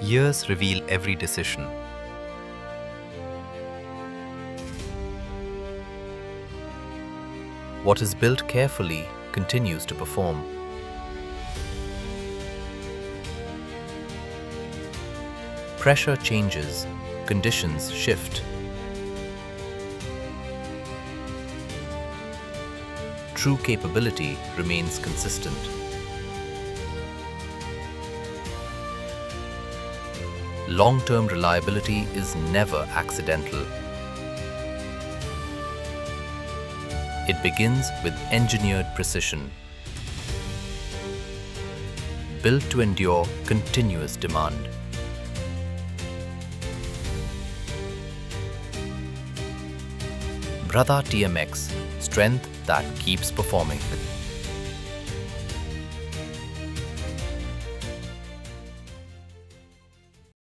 Years reveal every decision. What is built carefully continues to perform. Pressure changes, conditions shift. True capability remains consistent. Long-term reliability is never accidental. It begins with engineered precision, built to endure continuous demand. Brother TMX, strength that keeps performing.